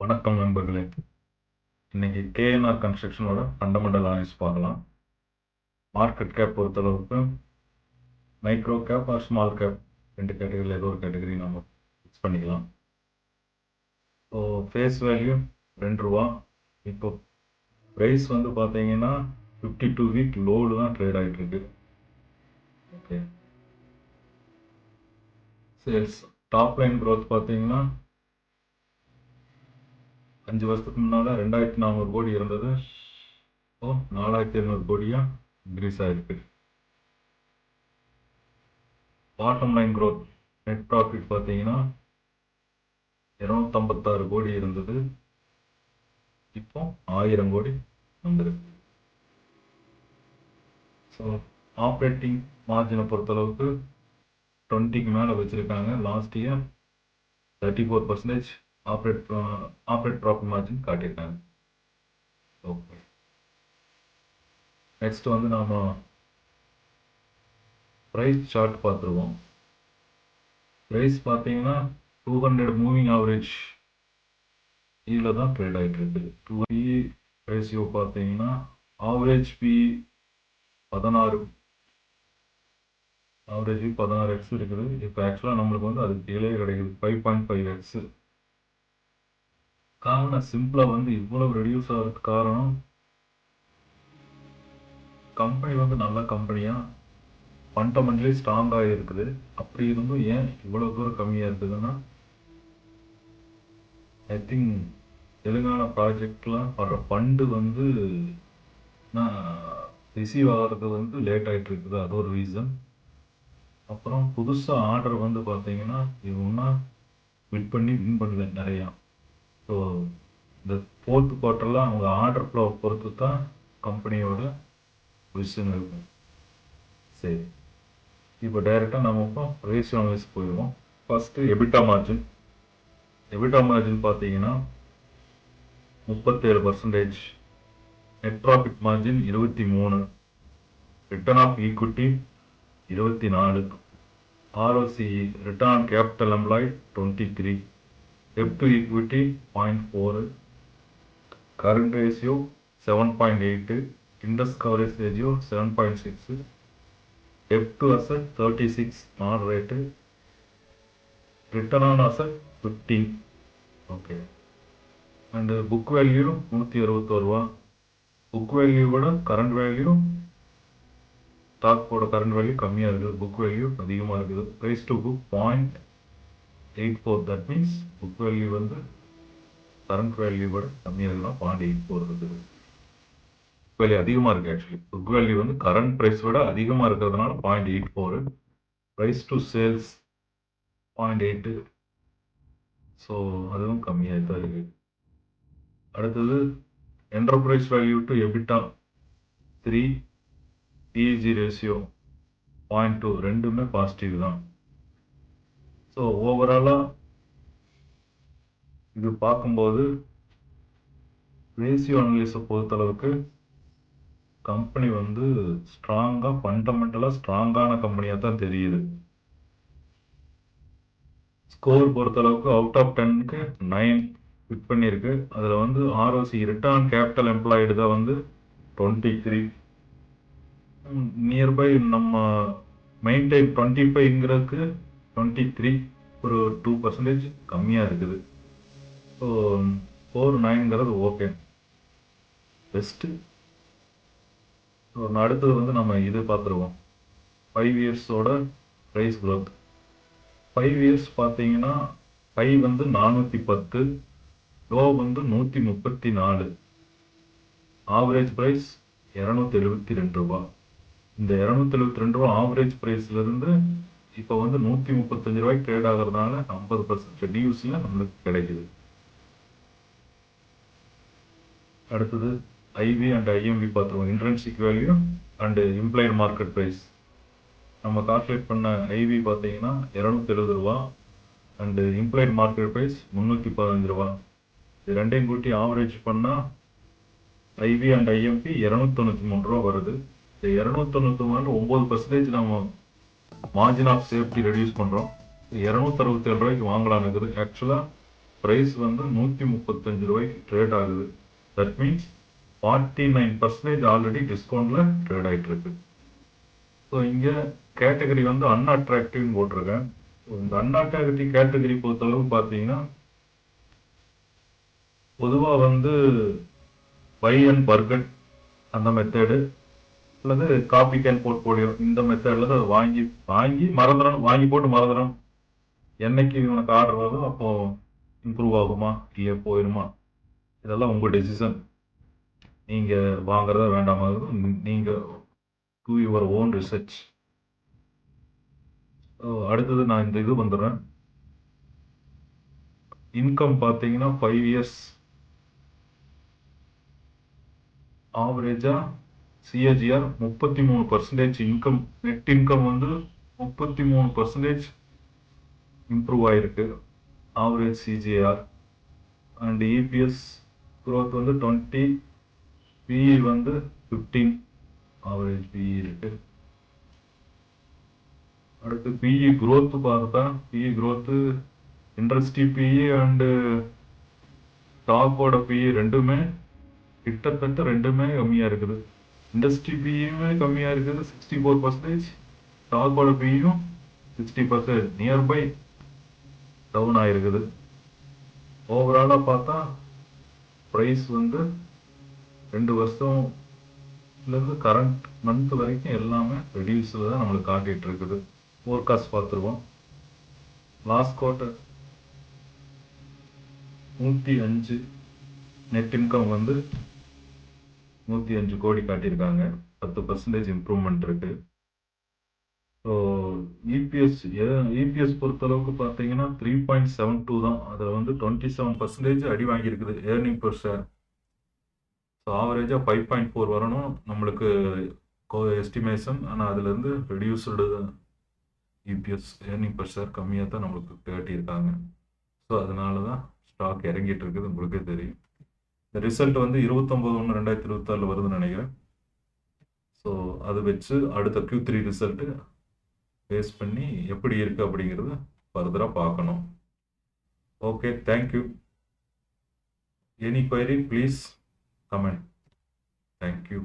வணக்கம் நண்பர்களே. இன்னைக்கு கேஎன்ஆர் கன்ஸ்ட்ரக்ஷனோட ஃபண்டமெண்டல் அனாலிசிஸ் பார்க்கலாம். மார்க்கெட் கேப் பொறுத்தளவுக்கு micro cap or small cap ரெண்டு கேட்டகரியில் ஏதோ ஒரு கேட்டகரி நம்ம ஃபிக்ஸ் பண்ணிக்கலாம். ஸோ ஃபேஸ் வேல்யூ ரூ. 2. இப்போ ப்ரைஸ் வந்து பார்த்தீங்கன்னா 52 வீக் லோடு தான் ட்ரேட் ஆகிட்டு இருக்கு. Okay, sales top line growth பார்த்தீங்கன்னா 5 வருஷத்துக்கு முன்னால் 2400 கோடி இருந்தது. ஸோ 4700 கோடியாக இன்க்ரீஸ் ஆகிருக்கு. Bottom line growth net profit பார்த்தீங்கன்னா 256 கோடி இருந்தது, இப்போ 1000 கோடி வந்துருக்கு. ஸோ ஆப்ரேட்டிங் மார்ஜினை பொறுத்தளவுக்கு 20க்கு மேலே வச்சுருக்காங்க. Last year 34% operate profit margin காட்டியிருக்காங்க. ஓகே, நெக்ஸ்ட் வந்து நாம் ப்ரைஸ் சார்ட் பார்த்துருவோம். ப்ரைஸ் பார்த்தீங்கன்னா 200 மூவிங் ஆவரேஜ் இதில் தான் ட்ரேட் ஆகிட்டு இருக்குது. 2 ரேஷியோ பார்த்தீங்கன்னா ஆவரேஜ் பி 16 16x இருக்குது. இப்போ ஆக்சுவலாக நம்மளுக்கு வந்து அது கீழே கிடைக்குது 5.5x. காரணம் சிம்பிளாக வந்து இவ்வளவு ரெடியூஸ் ஆகிறதுக்கு காரணம் கம்பெனி வந்து நல்ல கம்பெனியாக ஃபண்டமெண்டலி ஸ்ட்ராங்காக இருக்குது. அப்படி இருந்தும் ஏன் இவ்வளோ தூரம் கம்மியாக இருக்குதுன்னா, ஐ திங்க் தெலுங்கானா ப்ராஜெக்ட்லாம் வர்ற ஃபண்டு வந்து ரிசீவ் ஆகிறது வந்து லேட் ஆகிட்டு இருக்குது, அது ஒரு ரீசன். அப்புறம் புதுசாக ஆர்டர் வந்து பார்த்தீங்கன்னா இவங்கன்னா வின் பண்ணல நிறையா. ஸோ இந்த 4th குவார்ட்டரில் அவங்க ஆர்டர் ஃப்ளோ பொறுத்து தான் கம்பெனியோட விஷயம் இருக்கும். சரி, இப்போ டைரெக்டாக நம்ம இப்போ ரேஷியோ அனாலிசிஸ் போயிடுவோம். ஃபஸ்ட்டு எபிட்டா மார்ஜின் பார்த்தீங்கன்னா 37%, net profit margin 23, return of equity 24, ROCE return on capital employed 23, டெப்ட் to equity 0.4, current ratio 7.8, interest coverage ratio 7.6, debt to asset 36 moderate, return on asset 15. Okay, and book value 161 ரூபா. Book value விட current value, ஸ்டாக்கோட current value கம்மியாக இருக்குது, book value அதிகமாக இருக்குது. Price to book 0.84. That means book value வந்து current value விட கம்மியாக இருக்குன்னா 0.84 இருக்குது. புக் வேல்யூ அதிகமாக இருக்குது. ஆக்சுவலி புக் வேல்யூ வந்து கரண்ட் ப்ரைஸ் விட அதிகமாக இருக்கிறதுனால 0.84. Price to sales 0.8. ஸோ அதுவும் கம்மியாக தான் இருக்குது. அடுத்தது enterprise value to EBITDA 3, PEG ratio 0.2, ரெண்டுமே பாசிட்டிவ் தான். ஸோ ஓவராலாக இது பார்க்கும்போது ரேஷியோ அனலிஸை பொறுத்தளவுக்கு கம்பெனி வந்து ஸ்ட்ராங்காக ஃபண்டமெண்டலாக ஸ்ட்ராங்கான கம்பெனியாக தான் தெரியுது. ஸ்கோர் பொறுத்தளவுக்கு அவுட் ஆஃப் 10க்கு 9 ஃபிட் பண்ணியிருக்கு. அதில் வந்து ROCE ரிட்டர்ன் கேபிட்டல் எம்ப்ளாய்டு தான் வந்து 23. நியர்பை நம்ம மெயின்டைன் 25ங்கிறதுக்கு 23 ஒரு 2% கம்மியாக இருக்குது. ஸோ 4.9ங்கிறது ஓகே, பெஸ்ட்டு. ஸோ அடுத்தது வந்து நம்ம இது பார்த்துருவோம், 5 இயர்ஸோட ப்ரைஸ் க்ரோத். 5 இயர்ஸ் பார்த்தீங்கன்னா ஹை வந்து 410, லோ வந்து 134, ஆவரேஜ் ப்ரைஸ் 272 ரூபா. இந்த 272 ரூபா ஆவரேஜ் ப்ரைஸ்லேருந்து இப்போ வந்து 135 ரூபாய்க்கு ட்ரேட் ஆகிறதுனால 50% ரெடியூஸில் நம்மளுக்கு கிடைக்குது. அடுத்தது ஐவி அண்ட் ஐஎம்வி பார்த்துருவோம். Intrinsic value and implied market price. நம்ம கால்குலேட் பண்ண ஐவி பார்த்தீங்கன்னா 270 ரூபா அண்டு இம்ப்ளைடு மார்க்கெட் ப்ரைஸ் 315 ரூபா. இது ரெண்டையும் கூட்டி ஆவரேஜ் பண்ணால் ஐவி அண்ட் ஐஎம்பி 293 ரூபா வருது. இந்த 293 9% நம்ம மார்ஜின் ஆஃப் சேஃப்டி ரெடியூஸ் பண்ணுறோம். 267 ரூபாய்க்கு வாங்கலான்னு இருக்குது. ஆக்சுவலாக ப்ரைஸ் வந்து 135 ரூபாய்க்கு ட்ரேட் ஆகுது. தட் மீன்ஸ் 49% ஆல்ரெடி டிஸ்கவுண்ட்டில் ட்ரேட் ஆகிட்டு இருக்கு. ஸோ இங்கே கேட்டகரி வந்து அன்அட்ராக்டிவ்னு போட்டிருக்கேன். இந்த அன்அட்ராக்டிவ் கேட்டகரி பொறுத்தளவு பார்த்தீங்கன்னா பொதுவாக வந்து பை அண்ட் பர்கட் அந்த மெத்தேடு அல்லது காப்பி கேன் போர்ட்போலியோ இந்த மெத்தடில் தான் வாங்கி மறந்துடும், வாங்கி போட்டு மறந்துடும். என்னைக்கு உனக்கு ஆர்டர் வருதோ அப்போ இம்ப்ரூவ் ஆகுமா இல்லையா போயிடுமா, இதெல்லாம் உங்கள் டெசிஷன். நீங்கள் வாங்குறதா வேண்டாமா நீங்கள் டூ யுவர் ஓன் ரிசர்ச். அடுத்தது நான் இந்த இது வந்துடுறேன். இன்கம் பார்த்தீங்கன்னா 5 இயர்ஸ் ஆவரேஜாக சிஏஜிஆர் 33% இன்கம், நெட் இன்கம் வந்து 33% இம்ப்ரூவ் ஆகிருக்கு average CGR. And EPS growth வந்து 20, பிஇ வந்து 15 ஆவரேஜ் பிஇ இருக்கு. அடுத்து பிஇ க்ரோத் பார்த்தா PE growth industry PE and ஸ்டாக்கோட பிஇ ரெண்டுமே கிட்டத்தட்ட ரெண்டுமே கம்மியாக இருக்குது. இண்டஸ்ட்ரி பிஇயுமே கம்மியாக இருக்குது 64%, ஸ்டாக்கோட பிஇயும் 60% நியர்பை டவுன் ஆகிருக்குது. ஓவராலாக பார்த்தா ப்ரைஸ் வந்து 2 வருஷம்லேருந்து கரண்ட் மந்த் வரைக்கும் எல்லாமே ரெடியூஸில் தான் நம்மளுக்கு காட்டிகிட்டு இருக்குது. ஃபோர்காஸ்ட் பார்த்துருவோம். லாஸ்ட் குவார்ட்டர் 105 நெட் இன்கம் வந்து 105 கோடி காட்டியிருக்காங்க. 10% இம்ப்ரூவ்மெண்ட் இருக்கு. ஸோ இபிஎஸ் பொறுத்தளவுக்கு பார்த்தீங்கன்னா 3.72 தான். அதில் வந்து 27% அடி வாங்கியிருக்குது ஏர்னிங் பெர் ஷேர். ஸோ ஆவரேஜாக 5.4 வரணும் நம்மளுக்கு எஸ்டிமேஷன். ஆனால் அதுலேருந்து reduced EPS earning per share கம்மியாக தான் நம்மளுக்கு காட்டியிருக்காங்க. ஸோ அதனால தான் ஸ்டாக் இறங்கிட்டு இருக்குது, உங்களுக்கே தெரியும். இந்த ரிசல்ட் வந்து 29/1/2026 வருதுன்னு நினைக்கிறேன். ஸோ அதை வச்சு அடுத்த Q3 ரிசல்ட்டு பேஸ் பண்ணி எப்படி இருக்குது அப்படிங்கிறது ஃபர்தராக பார்க்கணும். Okay, thank you. Any query please comment. Thank you.